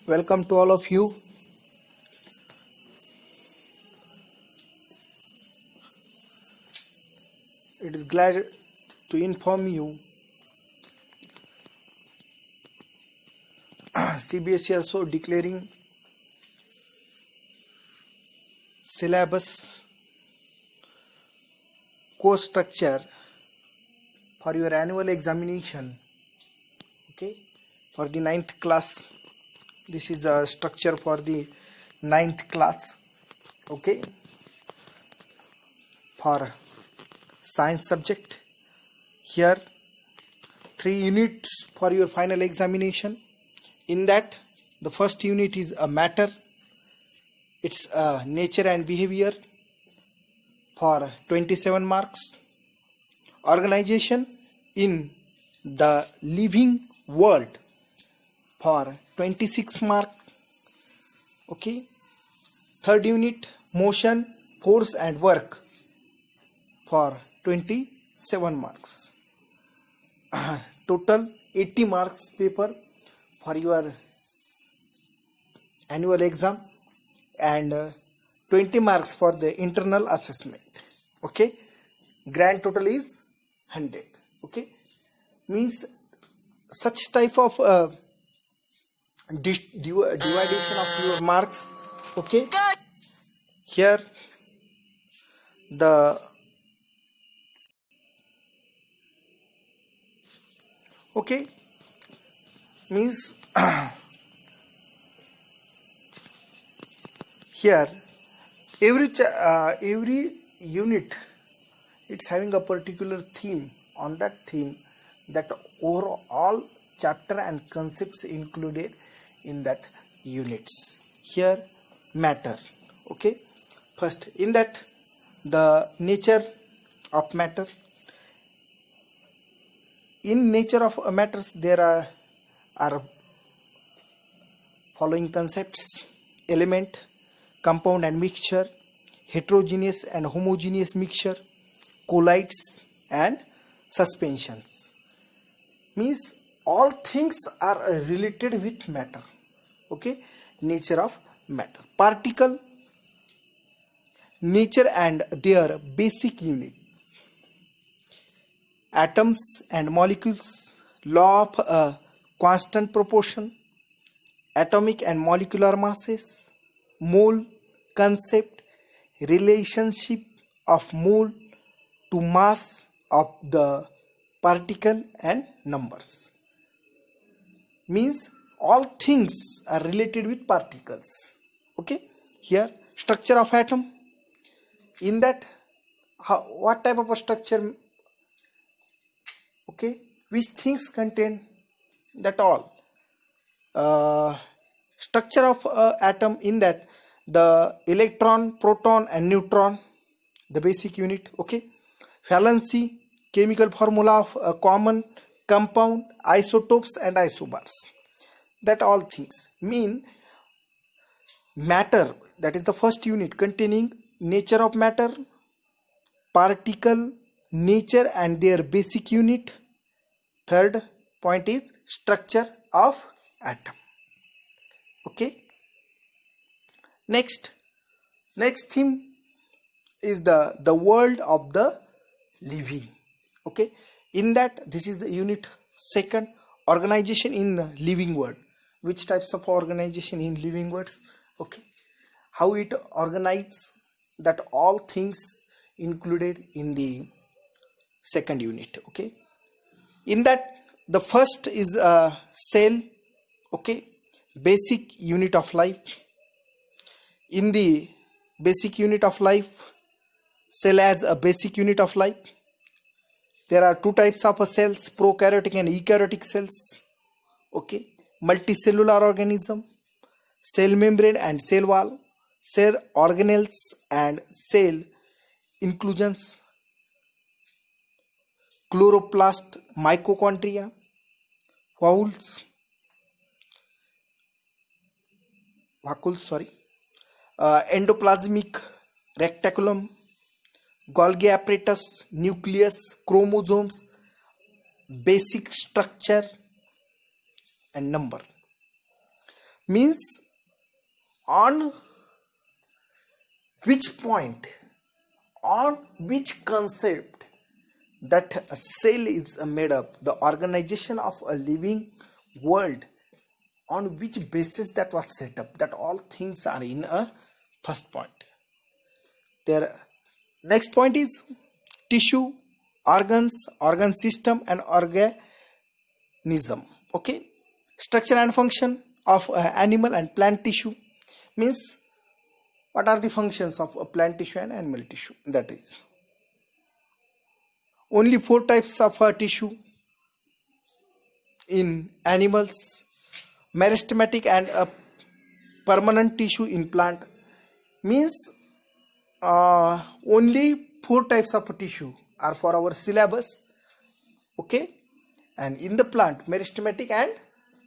Welcome to all of you. It is glad to inform you CBSE also declaring syllabus course structure for your annual examination. Okay, for the 9th class. This is a structure for the 9th class. Okay, for science subject. Here 3 units for your final examination. In that, the first unit is a matter. It's nature and behavior for 27 marks. Organization in the living world for 26 marks. Okay. Third unit, motion, force and work for 27 marks. Total 80 marks paper for your annual exam and 20 marks for the internal assessment. Okay, grand total is 100. Okay, means such type of division of your marks. Okay, here the okay means here every unit it's having a particular theme. On that theme, that overall chapter and concepts included in that units. Here matter. Okay, first in that the nature of matter. In nature of matters there are following concepts: element, compound and mixture, heterogeneous and homogeneous mixture, colloids and suspensions. Means all things are related with matter. Okay, nature of matter. Particle, nature and their basic unit. Atoms and molecules, law of constant proportion, atomic and molecular masses, mole concept, relationship of mole to mass of the particle and numbers. Means all things are related with particles. Okay, here structure of atom. In that what type of a structure, okay, which things contain, that all structure of atom. In that the electron, proton and neutron, the basic unit. Okay, valency, chemical formula of a common compound, isotopes and isobars, that all things mean matter. That is the first unit containing nature of matter, particle, nature and their basic unit. Third point is structure of atom. Okay, next theme is the world of the living. Okay, in that this is the unit second, organization in living world. Which types of organization in living worlds? Okay, how it organizes, that all things included in the second unit. Okay, in that the first is a cell. Okay, basic unit of life. In the basic unit of life, cell as a basic unit of life. There are two types of cells, prokaryotic and eukaryotic cells. Okay, multicellular organism, cell membrane and cell wall, cell organelles and cell inclusions, chloroplast, mitochondria, vacuoles, endoplasmic reticulum, Golgi apparatus, nucleus, chromosomes, basic structure and number. means on which point, on which concept that a cell is made up, the organization of a living world, on which basis that was set up, that all things are in a first point. Their next point is tissue, organs, organ system and organism. Okay, structure and function of animal and plant tissue means what are the functions of a plant tissue and animal tissue. That is only 4 types of tissue in animals, meristematic and permanent tissue in plant. Means only 4 types of tissue are for our syllabus. Okay, and in the plant, meristematic and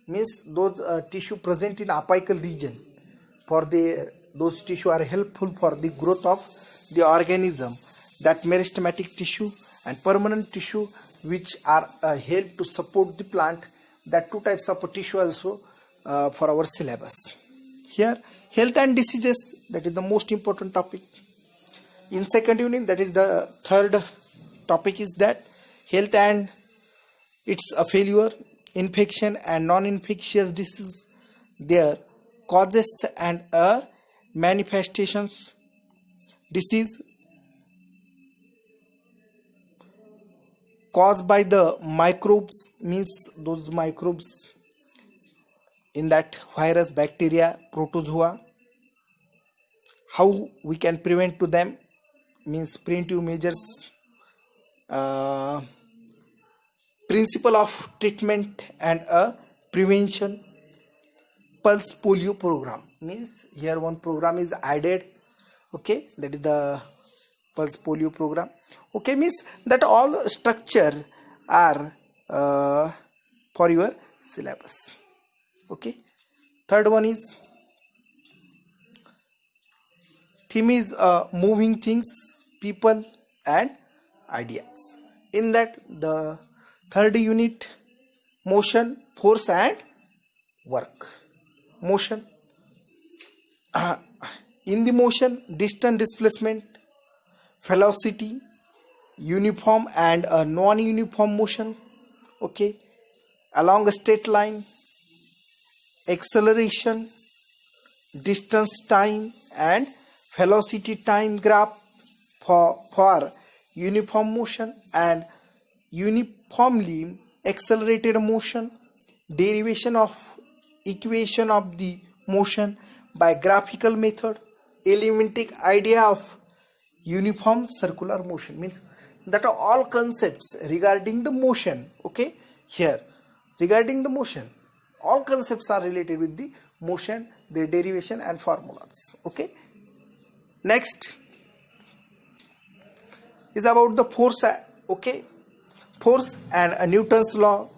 means those tissue present in apical region, for those tissue are helpful for the growth of the organism, that meristematic tissue, and permanent tissue which are help to support the plant, that 2 types of tissue also for our syllabus. Here health and diseases, that is the most important topic in second unit. That is the third topic, is that health and its a failure, infection and non-infectious disease, their causes and manifestations. Disease caused by the microbes, means those microbes in that virus, bacteria, protozoa. How we can prevent to them, means preventive measures, principle of treatment and prevention. Pulse polio program, means here one program is added. Okay, that is the pulse polio program. Okay, means that all structure are for your syllabus. Okay, third one is theme is moving things, people and ideas. In that the third unit, motion, force and work. Motion, in the motion, distance, displacement, velocity, uniform and non-uniform motion. Okay, along a straight line, acceleration, distance, time and velocity time graph for uniform motion, and uniformly accelerated motion, derivation of equation of the motion by graphical method, elementary idea of uniform circular motion. Means that are all concepts regarding the motion. Okay, here regarding the motion, all concepts are related with the motion, their derivation and formulas. Okay, next is about the force. Okay, force and Newton's law,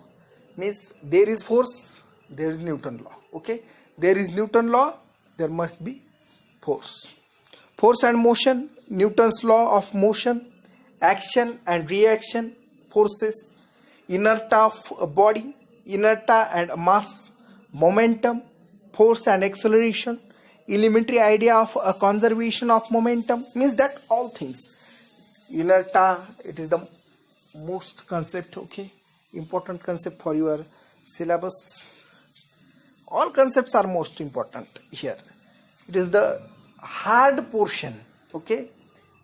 means there is force, there is Newton law. Okay, there is Newton law, there must be force. Force and motion, Newton's law of motion, action and reaction forces, inertia of a body, inertia and mass, momentum, force and acceleration, elementary idea of a conservation of momentum. Means that all things, inertia, it is the most concept. Okay, important concept for your syllabus. All concepts are most important here. It is the hard portion. Okay,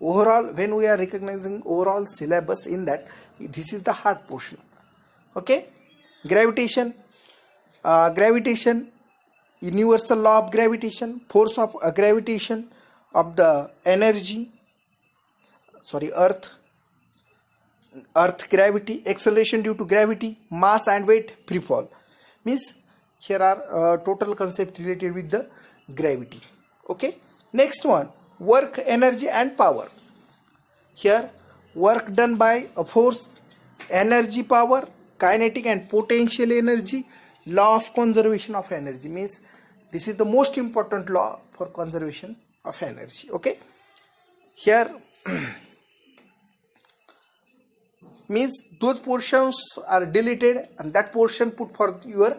overall, when we are recognizing overall syllabus, in that this is the hard portion. Okay, gravitation, gravitation, universal law of gravitation, force of gravitation of the energy, earth gravity, acceleration due to gravity, mass and weight, free fall. Means here are total concept related with the gravity. Okay, next one, work, energy and power. Here work done by a force, energy, power, kinetic and potential energy, law of conservation of energy. Means this is the most important law for conservation of energy. Okay, here means those portions are deleted and that portion put for your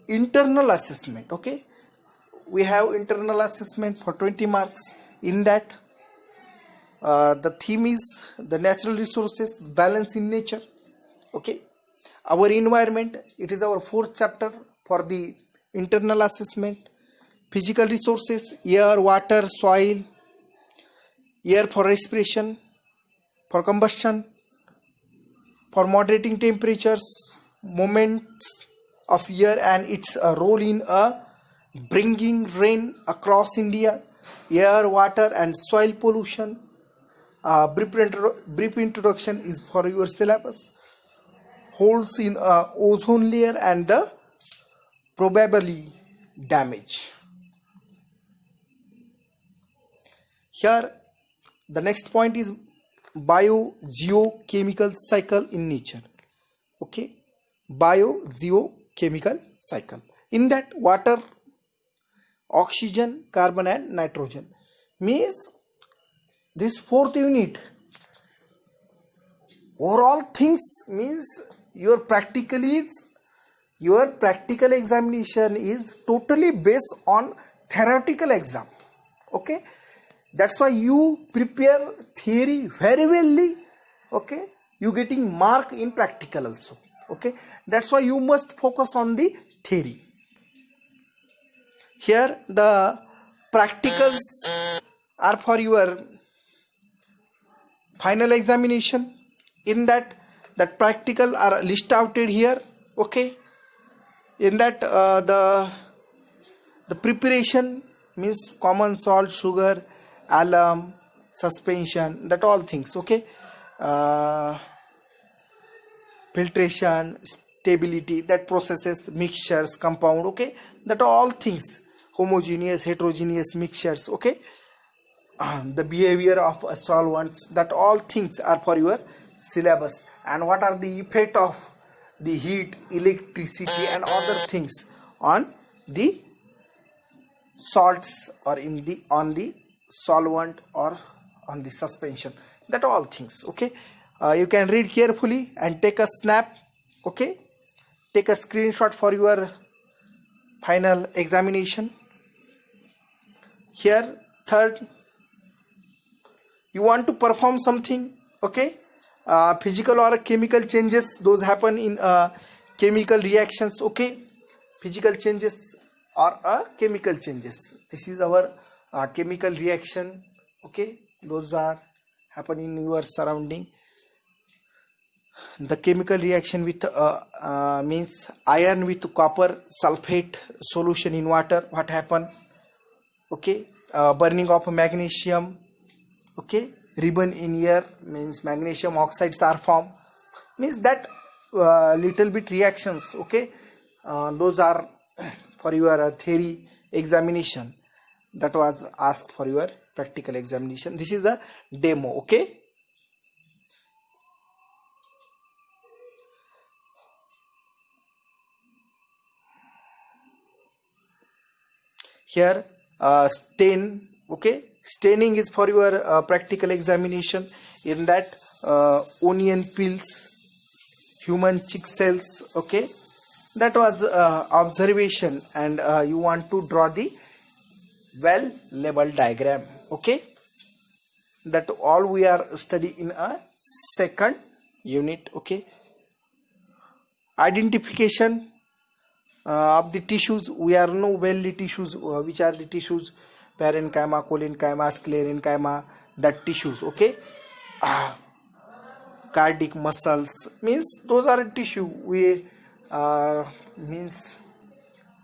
internal assessment. Okay, we have internal assessment for 20 marks. In that, the theme is the natural resources, balance in nature. Okay, our environment, it is our fourth chapter for the internal assessment. Physical resources, air, water, soil, air for respiration, for combustion, for moderating temperatures, moments of year and its role in bringing rain across India, air, water and soil pollution. Brief introduction is for your syllabus. Holes in ozone layer and the probably damage. Here the next point is biogeochemical cycle in nature. Okay, biogeochemical cycle. In that, water, oxygen, carbon and nitrogen. Means this fourth unit, overall things, means your practical examination is totally based on theoretical exam. Okay, that's why you prepare theory very well. Okay, you getting mark in practical also. Okay, that's why you must focus on the theory. Here the practicals are for your final examination. In that practical are list outed here. Okay, in that the preparation means common salt, sugar, alum, suspension, that all things. Okay, filtration, stability, that processes, mixtures, compound. Okay, that all things, homogeneous, heterogeneous mixtures. Okay, the behavior of solvents, that all things are for your syllabus. And what are the effect of the heat, electricity and other things on the salts or on the solvent or on the suspension, that all things. Okay, you can read carefully and take a snap. Okay, take a screenshot for your final examination. Here third, you want to perform something. Okay, physical or chemical changes, those happen in chemical reactions. Okay, physical changes or chemical changes, this is our chemical reaction. Okay, those are happening in your surrounding. The chemical reaction with means iron with copper sulfate solution in water, what happen. Okay, burning of magnesium. Okay, ribbon in air, means magnesium oxides are formed, means that little bit reactions. Okay, those are for your theory examination, that was asked for your practical examination. This is a demo. Okay, here stain. Okay, staining is for your practical examination. In that, onion peels, human chick cells. Okay, that was observation, and you want to draw the well labeled diagram. Okay, that all we are studying in a second unit. Okay, identification of the tissues. We are know well the tissues, which are the tissues: parenchyma, collenchyma, sclerenchyma, that tissues. Okay, cardiac muscles, means those are a tissue. We means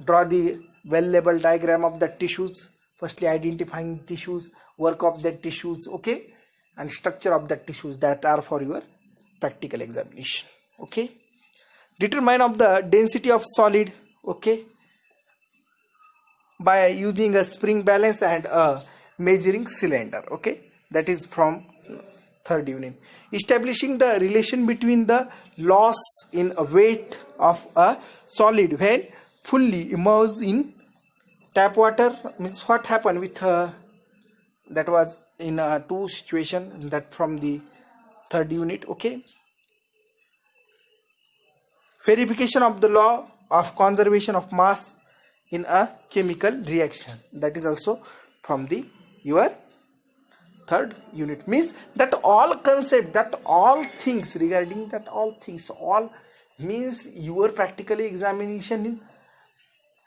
draw the well labeled diagram of the tissues, firstly identifying tissues, work of the tissues. Okay, and structure of the tissues, that are for your practical examination. Okay, determine of the density of solid. Okay, by using a spring balance and a measuring cylinder. Okay, that is from third unit. Establishing the relation between the loss in weight of a solid when fully immersed in tap water, means what happened with that was in two situation, that from the third unit. Okay, verification of the law of conservation of mass in a chemical reaction. That is also from the your third unit. Means that all concept, that all things regarding that all things, all means your practical examination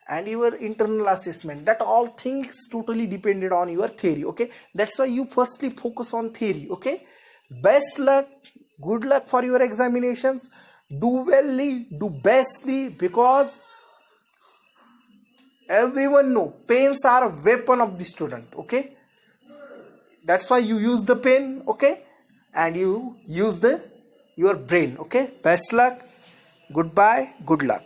and your internal assessment, that all things totally depended on your theory. Okay, that's why you firstly focus on theory. Okay, best luck, good luck for your examinations. Do wellly, do bestly, because everyone know pens are a weapon of the student. Okay, that's why you use the pen. Okay, and you use the your brain. Okay, best luck, goodbye, good luck.